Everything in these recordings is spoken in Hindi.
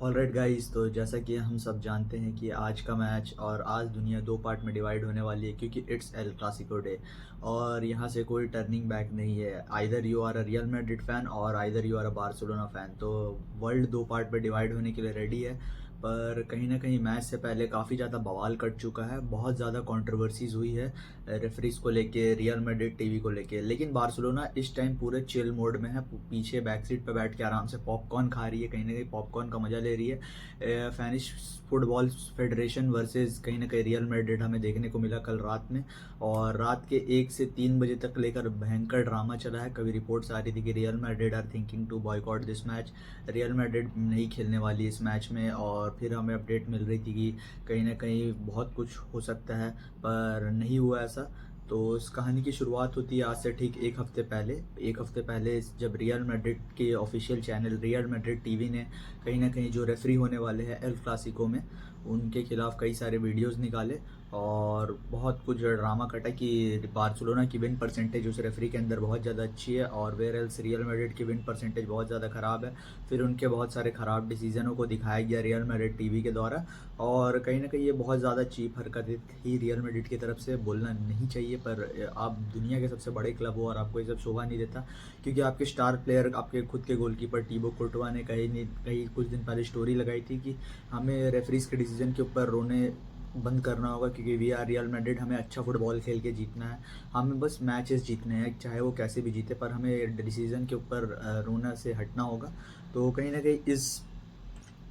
ऑलराइट गाइस, तो जैसा कि हम सब जानते हैं कि आज का मैच और आज दुनिया दो पार्ट में डिवाइड होने वाली है क्योंकि इट्स एल क्लासिको डे। और यहाँ से कोई टर्निंग बैक नहीं है। Either you are a Real Madrid fan or either you are a Barcelona fan. तो वर्ल्ड दो पार्ट में डिवाइड होने के लिए रेडी है। पर कहीं ना कहीं मैच से पहले काफ़ी ज़्यादा बवाल कट चुका है, बहुत ज़्यादा कंट्रोवर्सीज हुई है रेफरीज को लेके, रियल मैड्रिड टीवी को लेके। लेकिन बार्सिलोना इस टाइम पूरे चिल मोड में है, पीछे बैक सीट पर बैठ के आराम से पॉपकॉर्न खा रही है, कहीं ना कहीं पॉपकॉर्न का मजा ले रही है। स्पेनिश फुटबॉल फेडरेशन वर्सेस कहीं ना कहीं रियल मैड्रिड हमें देखने को मिला कल रात में। और रात के 1 से 3 बजे तक लेकर भयंकर ड्रामा चला है। कभी रिपोर्ट्स आ रही थी कि Real Madrid are thinking to boycott this match, Real Madrid नहीं खेलने वाली इस मैच में। और फिर हमें अपडेट मिल रही थी कि कहीं ना कहीं बहुत कुछ हो सकता है, पर नहीं हुआ ऐसा। तो इस कहानी की शुरुआत होती है आज से ठीक एक हफ्ते पहले जब रियल मैड्रिड के official channel real Madrid TV ने कहीं ना कहीं जो रेफरी होने वाले हैं एल क्लासिको में, उनके खिलाफ कई सारे वीडियोस निकाले और बहुत कुछ ड्रामा कटा कि बार्सिलोना की विन परसेंटेज उस रेफरी के अंदर बहुत ज़्यादा अच्छी है और वेयर एल्स रियल मैड्रिड की विन परसेंटेज बहुत ज़्यादा ख़राब है। फिर उनके बहुत सारे ख़राब डिसीजनों को दिखाया गया रियल मैड्रिड टीवी के द्वारा। और कहीं ना कहीं ये बहुत ज़्यादा चीप हरकतें थी रियल मैड्रिड की तरफ से, बोलना नहीं चाहिए, पर आप दुनिया के सबसे बड़े क्लब हो और आपको ये सब शोभा नहीं देता। क्योंकि आपके स्टार प्लेयर, आपके खुद के गोलकीपर टीबो कोर्टवा ने कहीं कुछ दिन पहले स्टोरी लगाई थी कि हमें रेफरीज के डिसीजन के ऊपर रोने बंद करना होगा क्योंकि वी आर रियल मैड्रिड, हमें अच्छा फुटबॉल खेल के जीतना है, हमें बस मैचेस जीतने हैं, चाहे वो कैसे भी जीते, पर हमें डिसीजन के ऊपर रोना से हटना होगा। तो कहीं ना कहीं इस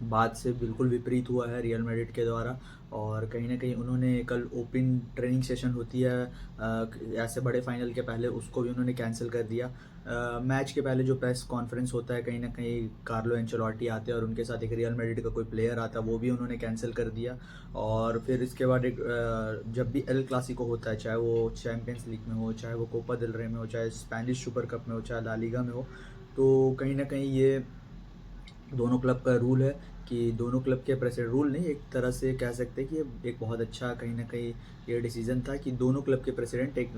बात से बिल्कुल विपरीत हुआ है रियल मैड्रिड के द्वारा। और कहीं ना कहीं उन्होंने कल ओपन ट्रेनिंग सेशन होती है ऐसे बड़े फाइनल के पहले, उसको भी उन्होंने कैंसिल कर दिया। मैच के पहले जो प्रेस कॉन्फ्रेंस होता है, कहीं ना कहीं कार्लो एंचेलोटी आते हैं और उनके साथ एक रियल मैड्रिड का कोई प्लेयर आता है, वो भी उन्होंने कैंसिल कर दिया। और फिर इसके बाद जब भी एल क्लासिको होता है, चाहे वो चैम्पियंस लीग में हो, चाहे वो कोपा दिल रे में हो, चाहे स्पेनिश सुपर कप में हो, चाहे ला लीगा में हो, तो कहीं ना कहीं ये दोनों क्लब का रूल है कि दोनों क्लब के प्रेसिडेंट, रूल नहीं, एक तरह से कह सकते हैं कि ये एक बहुत अच्छा कहीं ना कहीं ये डिसीजन था कि दोनों क्लब के प्रेसिडेंट एक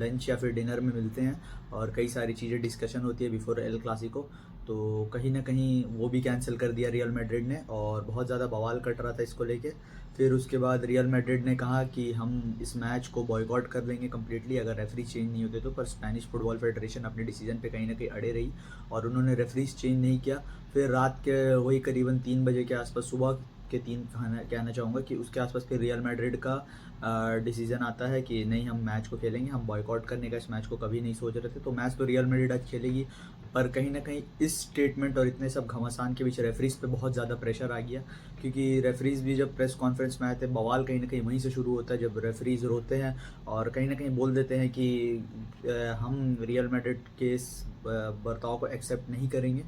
लंच या फिर डिनर में मिलते हैं और कई सारी चीज़ें डिस्कशन होती है बिफोर एल क्लासिको। तो कहीं ना कहीं वो भी कैंसिल कर दिया रियल मैड्रिड ने और बहुत ज़्यादा बवाल कट रहा था इसको लेके। फिर उसके बाद रियल मैड्रिड ने कहा कि हम इस मैच को बॉयकॉट कर देंगे कम्प्लीटली अगर रेफरी चेंज नहीं होते तो। पर स्पेनिश फुटबॉल फेडरेशन अपने डिसीजन पे कहीं ना कहीं अड़े रही और उन्होंने रेफरीज चेंज नहीं किया। फिर रात के वही करीबन 3 बजे के आसपास, सुबह के 3 कहना चाहूँगा कि उसके आसपास फिर रियल मैड्रिड का डिसीजन आता है कि नहीं, हम मैच को खेलेंगे, हम बॉयकॉट करने का इस मैच को कभी नहीं सोच रहे थे। तो मैच तो रियल मैड्रिड आज खेलेगी, पर कहीं ना कहीं इस स्टेटमेंट और इतने सब घमासान के बीच रेफरीज पे बहुत ज़्यादा प्रेशर आ गया। क्योंकि रेफरीज भी जब प्रेस कॉन्फ्रेंस में आए थे, बवाल कहीं ना कहीं वहीं से शुरू होता है जब रेफरीज रोते हैं और कहीं ना कहीं बोल देते हैं कि हम रियल मैड्रिड के इस बर्ताव को एक्सेप्ट नहीं करेंगे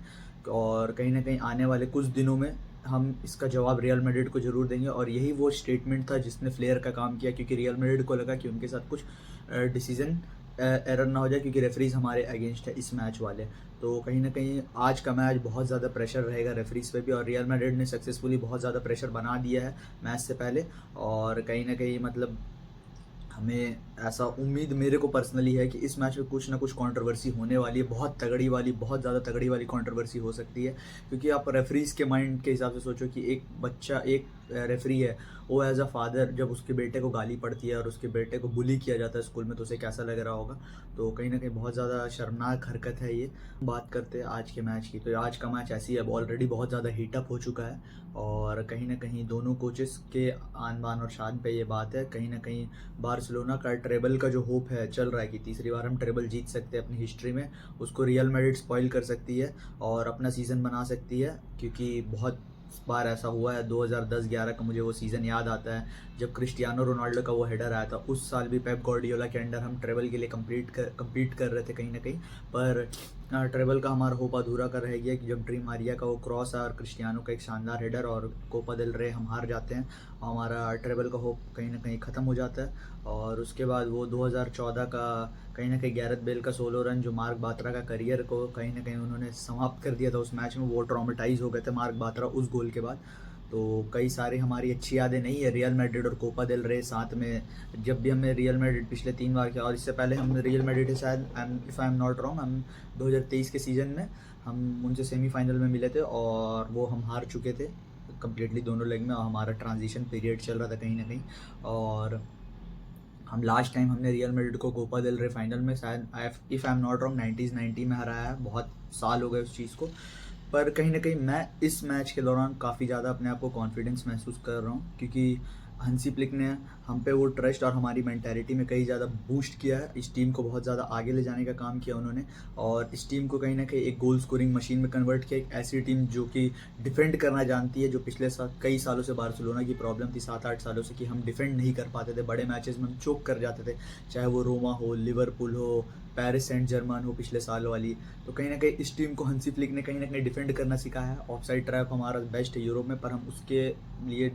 और कहीं ना कहीं आने वाले कुछ दिनों में हम इसका जवाब रियल मैड्रिड को जरूर देंगे। और यही वो स्टेटमेंट था जिसने फ्लेयर का काम किया, क्योंकि रियल मैड्रिड को लगा कि उनके साथ कुछ डिसीजन एरर ना हो जाए क्योंकि रेफरीज हमारे अगेंस्ट है इस मैच वाले। तो कहीं ना कहीं आज का मैच बहुत ज़्यादा प्रेशर रहेगा रेफरीज पे भी और रियल मैड्रिड ने सक्सेसफुली बहुत ज़्यादा प्रेशर बना दिया है मैच से पहले। और कहीं ना कहीं मतलब हमें ऐसा उम्मीद, मेरे को पर्सनली है कि इस मैच में कुछ ना कुछ कंट्रोवर्सी होने वाली है, बहुत तगड़ी वाली, बहुत ज़्यादा तगड़ी वाली कंट्रोवर्सी हो सकती है। क्योंकि आप रेफरीज के माइंड के हिसाब से सोचो कि एक बच्चा, एक रेफरी है, वो एज अ फादर जब उसके बेटे को गाली पड़ती है और उसके बेटे को बुली किया जाता है स्कूल में, तो उसे कैसा लग रहा होगा। तो कहीं ना कहीं बहुत ज़्यादा शर्मनाक हरकत है ये। बात करते हैं आज के मैच की, तो आज का मैच ऐसी है, ऑलरेडी बहुत ज़्यादा हीटअप हो चुका है और कहीं ना कहीं दोनों कोचेस के आन बान और शान पे ये बात है। कहीं ना कहीं बार्सिलोना का ट्रेबल का जो होप है चल रहा है कि तीसरी बार हम ट्रेबल जीत सकते हैं अपनी हिस्ट्री में, उसको रियल मैड्रिड स्पॉइल कर सकती है और अपना सीज़न बना सकती है। क्योंकि बहुत बार ऐसा हुआ है, 2010-11 का मुझे वो सीज़न याद आता है जब क्रिस्टियानो रोनाल्डो का वो हेडर आया था। उस साल भी पेप गार्डियोला के अंडर हम ट्रेबल के लिए कम्पीट कर रहे थे कहीं ना कहीं, पर ट्रेबल का हमारा होप अधूरा कर रह गया कि जब ड्री मारिया का वो क्रॉस है और क्रिस्टियानो का एक शानदार हेडर और कोपा दिल रे हम हार जाते हैं, हमारा ट्रेबल का होप कहीं ना कहीं ख़त्म हो जाता है। और उसके बाद वो 2014 का कहीं ना कहीं गैरेथ बेल का सोलो रन जो मार्क बात्रा का करियर को कहीं ना कहीं उन्होंने समाप्त कर दिया था उस मैच में, वो ट्रॉमेटाइज हो गए थे मार्क बात्रा उस गोल के बाद। तो कई सारी हमारी अच्छी यादें नहीं है रियल मैड्रिड और कोपा दिल रे साथ में। जब भी हमने रियल मैड्रिड पिछले 3 बार किया और इससे पहले हम रियल मैड्रिड शायद, if I am not wrong, हम 2023 के सीज़न में हम उनसे सेमीफाइनल में मिले थे और वो हम हार चुके थे कम्प्लीटली दोनों लेग में, और हमारा ट्रांजिशन पीरियड चल रहा था कहीं ना कहीं। और हम लास्ट टाइम हमने रियल मैड्रिड को कोपा देल रे फाइनल में शायद if I am not wrong 90 में हराया है। बहुत साल हो गए उस चीज़ को, पर कहीं ना कहीं मैं इस मैच के दौरान काफ़ी ज़्यादा अपने आप को कॉन्फिडेंस महसूस कर रहा हूँ, क्योंकि हंसी फ्लिक ने हम पे वो ट्रस्ट और हमारी मेंटालिटी में कहीं ज़्यादा बूस्ट किया है। इस टीम को बहुत ज़्यादा आगे ले जाने का काम किया उन्होंने, और इस टीम को कहीं ना कहीं एक गोल स्कोरिंग मशीन में कन्वर्ट किया। एक ऐसी टीम जो कि डिफेंड करना जानती है, जो पिछले कई सालों से बार्सिलोना की प्रॉब्लम थी, 7-8 सालों से, कि हम डिफेंड नहीं कर पाते थे। बड़े मैचेस में हम चोक कर जाते थे, चाहे वो रोमा हो, लिवरपूल हो, पेरिस सेंट जर्मन हो पिछले साल वाली। तो कहीं ना कहीं इस टीम को हंसी फ्लिक ने कहीं ना कहीं डिफेंड करना सिखाया है। ऑफसाइड ट्रैप हमारा बेस्ट है यूरोप में, पर हम उसके लिए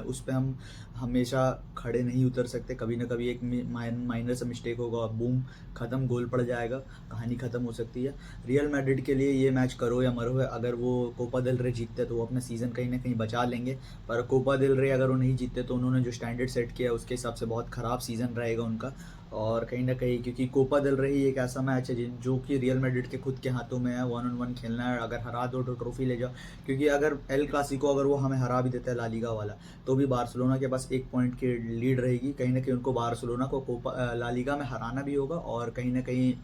उस पर हम हमेशा खड़े नहीं उतर सकते। कभी ना कभी एक माइनर सा मिस्टेक होगा, बूम, खत्म, गोल पड़ जाएगा, कहानी खत्म हो सकती है। रियल मैड्रिड के लिए ये मैच करो या मरो है। अगर वो कोपा देल रे जीतते तो वो अपना सीज़न कहीं ना कहीं बचा लेंगे, पर कोपा देल रे अगर वो नहीं जीतते तो उन्होंने जो स्टैंडर्ड सेट किया है उसके हिसाब से बहुत ख़राब सीज़न रहेगा उनका। और कहीं ना कहीं क्योंकि कोपा देल रे ही एक ऐसा मैच है जो कि रियल मैड्रिड के खुद के हाथों में है। 1-on-1 खेलना है, अगर हरा दो तो ट्रॉफी ले जाओ। क्योंकि अगर एल क्लासिको अगर वो हमें हरा भी देता है ला लीगा वाला, तो भी बार्सिलोना के पास 1 पॉइंट की लीड रहेगी। कहीं ना कहीं उनको बार्सिलोना को कोपा ला लीगा में हराना भी होगा, और कहीं ना कहीं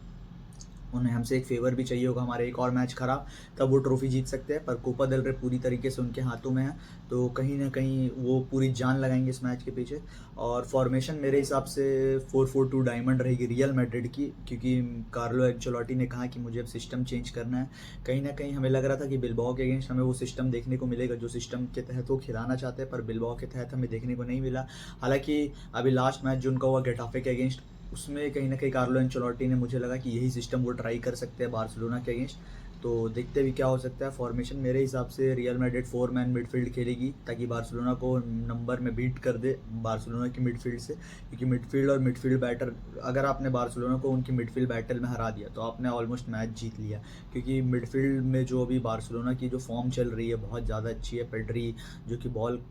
उन्हें हमसे एक फेवर भी चाहिए होगा, हमारे एक और मैच खराब, तब वो ट्रॉफी जीत सकते हैं। पर कोपा देल रे पूरी तरीके से उनके हाथों में है, तो कहीं ना कहीं वो पूरी जान लगाएंगे इस मैच के पीछे। और फॉर्मेशन मेरे हिसाब से 4-4-2 डायमंड रहेगी रियल मैड्रिड की, क्योंकि कार्लो एंचेलोटी ने कहा कि मुझे अब सिस्टम चेंज करना है। कहीं ना कहीं हमें लग रहा था कि बिलबाओ के अगेंस्ट हमें वो सिस्टम देखने को मिलेगा जो सिस्टम के तहत वो खिलाना चाहते हैं, पर बिलबाओ के तहत हमें देखने को नहीं मिला। हालांकि अभी लास्ट मैच जो उनका हुआ गेटाफे के अगेंस्ट, उसमें कहीं ना कहीं कार्लो एंचेलोटी ने, मुझे लगा कि यही सिस्टम वो ट्राई कर सकते हैं बार्सिलोना के अगेंस्ट। तो देखते भी क्या हो सकता है। फॉर्मेशन मेरे हिसाब से रियल मैड्रिड 4 मैन मिडफील्ड खेलेगी, ताकि बार्सिलोना को नंबर में बीट कर दे बार्सिलोना की मिडफील्ड से। क्योंकि मिडफील्ड और मिडफील्ड बैटर, अगर आपने बार्सिलोना को उनकी मिडफील्ड बैटल में हरा दिया तो आपने ऑलमोस्ट मैच जीत लिया। क्योंकि मिडफील्ड में जो अभी बार्सिलोना की जो फॉर्म चल रही है बहुत ज़्यादा अच्छी है। पेड्री जो कि बॉल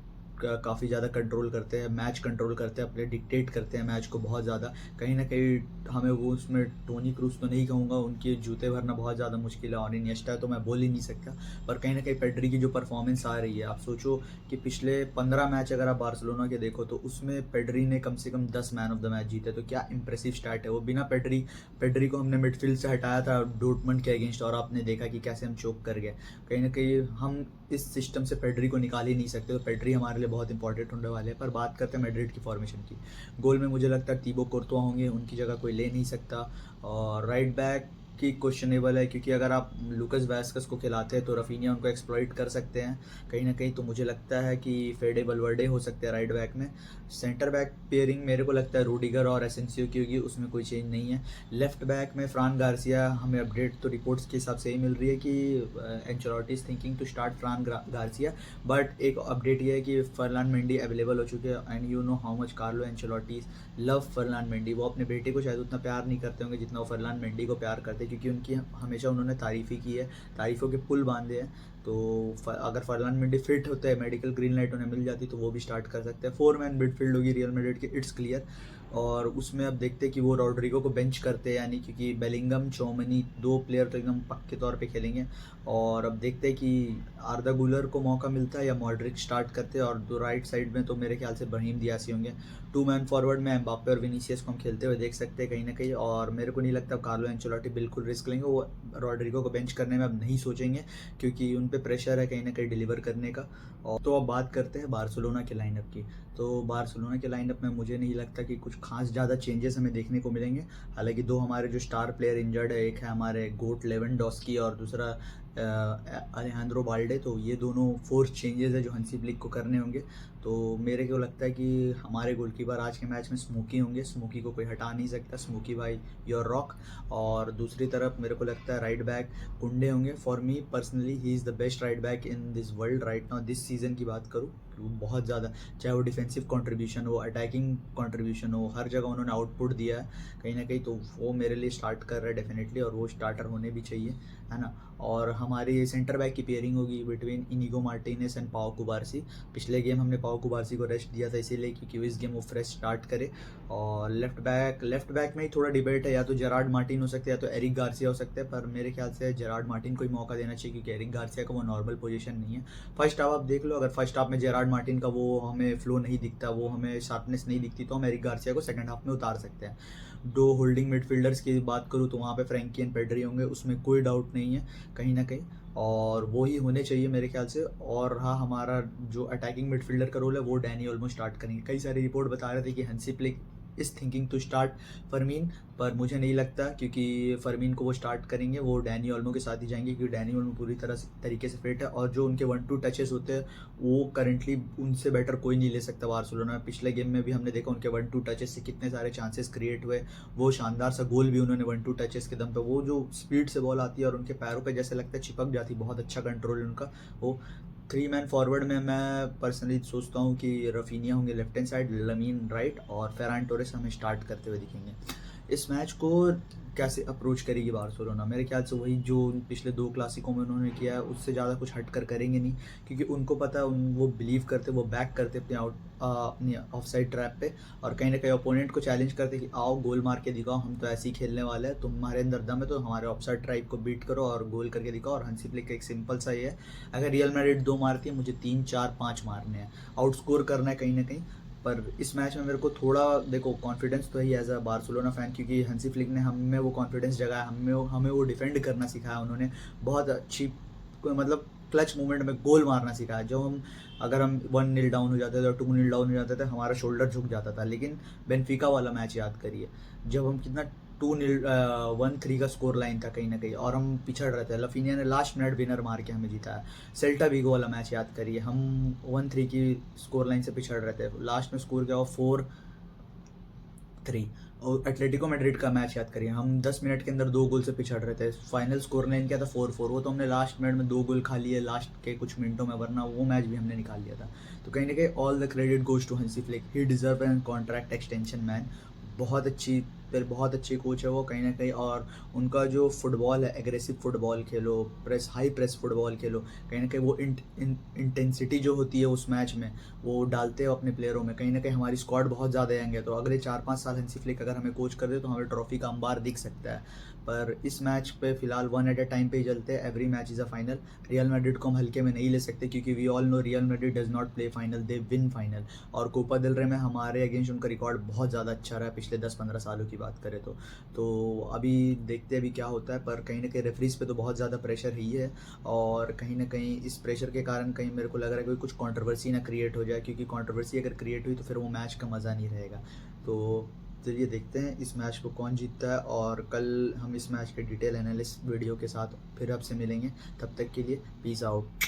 काफ़ी ज़्यादा कंट्रोल करते हैं, मैच कंट्रोल करते हैं, अपने डिक्टेट करते हैं मैच को बहुत ज़्यादा। कहीं ना कहीं हमें वो उसमें टोनी क्रूज तो नहीं कहूँगा, उनके जूते भरना बहुत ज़्यादा मुश्किल है, और इनिएस्टा तो मैं बोल ही नहीं सकता। पर कहीं ना कहीं पेड्री की जो परफॉर्मेंस आ रही है, आप सोचो कि पिछले 15 मैच अगर आप बार्सिलोना के देखो तो उसमें पेड्री ने कम से कम 10 मैन ऑफ द मैच जीते। तो क्या इंप्रेसिव स्टार्ट है वो। बिना पेड्री को हमने मिडफील्ड से हटाया था डॉर्टमुंड के अगेंस्ट, और आपने देखा कि कैसे हम चोक कर गए। कहीं ना कहीं हम इस सिस्टम से पेड्री को निकाल ही नहीं सकते, तो पेड्री हमारे लिए बहुत इंपॉर्टेंट होने वाले हैं। पर बात करते हैं मैड्रिड की फॉर्मेशन की। गोल में मुझे लगता है तीबो कोर्तुआ होंगे, उनकी जगह कोई ले नहीं सकता। और राइट बैक की क्वेश्चनेबल है, क्योंकि अगर आप लुकस वैस्कस को खिलाते हैं तो रफीनिया उनको एक्सप्लॉइट कर सकते हैं कहीं ना कहीं। तो मुझे लगता है कि फेडे बलवर्डे हो सकते हैं राइट बैक में। सेंटर बैक पेयरिंग मेरे को लगता है रूडिगर और एसेंसियो की होगी, उसमें कोई चेंज नहीं है। लेफ्ट बैक में फ्रान गार्सिया, हमें अपडेट तो रिपोर्ट्स के हिसाब से ही मिल रही है कि Ancelotti is thinking to start Fran Garcia. But एक अपडेट ये है कि फरलान मेंडी अवेलेबल हो चुके हैं, and you know how much Carlo Ancelotti love Ferland Mendy. वो अपने बेटे को शायद उतना प्यार नहीं करते होंगे जितना वो फरलान मेंडी को प्यार करते, क्योंकि उनकी हमेशा उन्होंने तारीफ़ ही की है, तारीफ़ों के पुल बांधे हैं। तो अगर फरलान मेंडी फिट होते हैं, मेडिकल ग्रीन लाइट उन्हें मिल जाती, तो वो भी स्टार्ट कर सकते हैं। 4 मैन मिडफील्ड होगी रियल मैड्रिड की, इट्स क्लियर। और उसमें अब देखते हैं कि वो रॉड्रिगो को बेंच करते हैं, यानी क्योंकि बेलिंगम, चौमनी 2 प्लेयर तो एकदम पक्के तौर पे खेलेंगे। और अब देखते हैं कि आर्दा गुलर को मौका मिलता है या मॉड्रिक स्टार्ट करते हैं। और दो राइट साइड में तो मेरे ख्याल से ब्राहीम दियासी होंगे। 2 मैन फॉरवर्ड में एम्बाप्पे और विनीसियस को हम खेलते हुए देख सकते हैं कहीं ना कहीं। और मेरे को नहीं लगता कार्लो एंचेलोटी बिल्कुल रिस्क लेंगे, वो रॉड्रिगो को बेंच करने में अब नहीं सोचेंगे, क्योंकि उन पर प्रेशर है कहीं ना कहीं डिलीवर करने का। और तो अब बात करते हैं बार्सिलोना के लाइनअप की। तो बार्सिलोना के लाइनअप में मुझे नहीं लगता कि कुछ खास ज़्यादा चेंजेस हमें देखने को मिलेंगे। हालांकि 2 हमारे जो स्टार प्लेयर इंजर्ड है, एक है हमारे गोट लेवेंडोस्की और दूसरा अलेहांद्रो बाल्डे। तो ये दोनों फोर्स चेंजेस है जो हंसी फ्लिक को करने होंगे। तो मेरे को लगता है कि हमारे गोलकीपर आज के मैच में स्मोकी होंगे, स्मोकी को कोई हटा नहीं सकता, स्मोकी भाई योर रॉक। और दूसरी तरफ मेरे को लगता है राइट बैक कुंडे होंगे। For me personally he is the best right back in this world right now, this season की बात करूँ बहुत ज़्यादा, चाहे वो डिफेंसिव कंट्रीब्यूशन हो, अटैकिंग कंट्रीब्यूशन हो, हर जगह उन्होंने आउटपुट दिया है कहीं ना कहीं। तो वो मेरे लिए स्टार्ट कर रहा है डेफिनेटली, और वो स्टार्टर होने भी चाहिए, है ना। और हमारी सेंटर बैक की पेयरिंग होगी बिटवीन इनिगो मार्टिनेस एंड पाओ कुबार्सी। पिछले गेम हमने पाओ कुबार्सी को रेस्ट दिया था इसीलिए, क्योंकि इस गेम वो फ्रेश स्टार्ट करे। और लेफ्ट बैक में ही थोड़ा डिबेट है, या तो जेरार्ड मार्टिन हो सकते हैं या तो एरिक गार्सिया हो सकते हैं, पर मेरे ख्याल से जेरार्ड मार्टिन को ही मौका देना चाहिए, क्योंकि एरिक गार्सिया का वो नॉर्मल पोजीशन नहीं है। फर्स्ट हाफ आप देख लो, अगर फर्स्ट हाफ में जेरार्ड मार्टिन का वो हमें फ्लो नहीं दिखता, वो हमें शार्पनेस नहीं दिखती, तो हम एरिक गार्सिया को सेकंड हाफ में उतार सकते हैं। दो होल्डिंग मिडफील्डर्स की बात करूँ तो वहाँ पे फ्रैंकी एंड पेड्री होंगे, उसमें कोई डाउट नहीं है कहीं ना कहीं, और वो ही होने चाहिए मेरे ख्याल से। और हाँ, हमारा जो अटैकिंग मिडफील्डर का रोल है वो डैनी ओल्मो स्टार्ट करेंगे। कई सारी रिपोर्ट बता रहे थे कि हंसी फ्लिक इस थिंकिंग टू स्टार्ट फरमीन, पर मुझे नहीं लगता, क्योंकि फरमीन को वो स्टार्ट करेंगे, वो डैनी ओल्मो के साथ ही जाएंगे, क्योंकि डैनी ओल्मो पूरी तरीके से फिट है, और जो उनके 1-2 टचेस होते हैं वो करंटली उनसे बेटर कोई नहीं ले सकता बार्सिलोना में। पिछले गेम में भी हमने देखा उनके 1-2 टचेस से कितने सारे चांसेस क्रिएट हुए, वो शानदार सा गोल भी उन्होंने 1-2 टचेस के दम पे, वो जो स्पीड से बॉल आती है और उनके पैरों पे जैसे लगता है चिपक जाती, बहुत अच्छा कंट्रोल है उनका। वो 3 मैन फॉरवर्ड में मैं पर्सनली सोचता हूँ कि रफीनिया होंगे left hand side, lamin right, और फेरान टोरेस हमें स्टार्ट करते हुए दिखेंगे। इस मैच को कैसे अप्रोच करेगी बार्सिलोना, मेरे ख्याल से वही जो पिछले 2 क्लासिकों में उन्होंने किया है, उससे ज़्यादा कुछ हट कर करेंगे नहीं, क्योंकि उनको पता है, वो बिलीव करते, वो बैक करते अपनी ऑफ साइड ट्रैप पे, और कहीं ना कहीं ओपोनेंट को चैलेंज करते कि आओ गोल मार के दिखाओ, हम तो ऐसे ही खेलने वाले हैं, तुम्हारे अंदर दम है तो हमारे ऑफ साइड ट्राइप को बीट करो और गोल करके दिखाओ। और हंसी फ्लिक का एक सिंपल सा ये है, अगर रियल मैड्रिड 2 मारती है, मुझे 3, 4, 5 मारने हैं, आउटस्कोर करना है कहीं ना कहीं। पर इस मैच में मेरे को थोड़ा देखो कॉन्फिडेंस तो ही एज अ बार्सिलोना फैन, क्योंकि हंसी फ्लिक ने हमें वो कॉन्फिडेंस जगाया, हमें वो डिफेंड करना सिखाया, उन्होंने बहुत अच्छी मतलब क्लच मूवमेंट में गोल मारना सिखाया। जो अगर हम 1-0 डाउन हो जाते थे, 2-0 डाउन हो जाते थे, हमारा शोल्डर झुक जाता था। लेकिन बेनफिका वाला मैच याद करिए, जब हम कितना 1-3 का स्कोर लाइन था कहीं ना कहीं, और हम पिछड़ रहे थे, लफीनिया ने लास्ट मिनट विनर मार के हमें जिताया। सेल्टा विगो वाला मैच याद करिए, हम 1-3 की स्कोर लाइन से पिछड़ रहे थे, लास्ट में स्कोर क्या हुआ 4-3। और एटलेटिको मैड्रिड का मैच याद करिए, हम 10 मिनट के अंदर 2 गोल से पिछड़ रहे थे, फाइनल स्कोर लाइन क्या था 4-4, वो तो हमने लास्ट मिनट में 2 गोल खा लिए लास्ट के कुछ मिनटों में, वरना वो मैच भी हमने निकाल लिया था। तो कहीं ना कहीं all the credit goes to Hansi Flick, he deserve an contract extension man. बहुत अच्छी कोच है वो कहीं ना कहीं, और उनका जो फुटबॉल है, एग्रेसिव फुटबॉल खेलो, हाई प्रेस फुटबॉल खेलो, कहीं ना कहीं वो इंटेंसिटी जो होती है उस मैच में वो डालते हो अपने प्लेयरों में। कहीं ना कहीं हमारी स्क्वाड बहुत ज़्यादा यंग है, तो अगले 4-5 साल हंसी फ्लिक अगर हमें कोच कर दे तो हमें ट्रॉफी का अंबार दिख सकता है। पर इस मैच पे फिलहाल 1 एट अ टाइम पे ही चलते हैं, every match is a final. Real Madrid को हम हल्के में नहीं ले सकते, क्योंकि we all know Real Madrid does not play final, they win final. और कोपा दिल रे में हमारे अगेंस्ट उनका रिकॉर्ड बहुत ज़्यादा अच्छा रहा है पिछले 10-15 सालों की बात करें तो अभी देखते हैं अभी क्या होता है। पर कहीं ना कहीं रेफरीज पे तो बहुत ज़्यादा प्रेशर ही है, और कहीं ना कहीं इस प्रेशर के कारण कहीं मेरे को लग रहा है कि कुछ कंट्रोवर्सी ना क्रिएट हो जाए, क्योंकि कंट्रोवर्सी अगर क्रिएट हुई तो फिर वो मैच का मज़ा नहीं रहेगा। तो चलिए देखते हैं इस मैच को कौन जीतता है, और कल हम इस मैच के डिटेल एनालिसिस वीडियो के साथ फिर आपसे मिलेंगे। तब तक के लिए पीस आउट।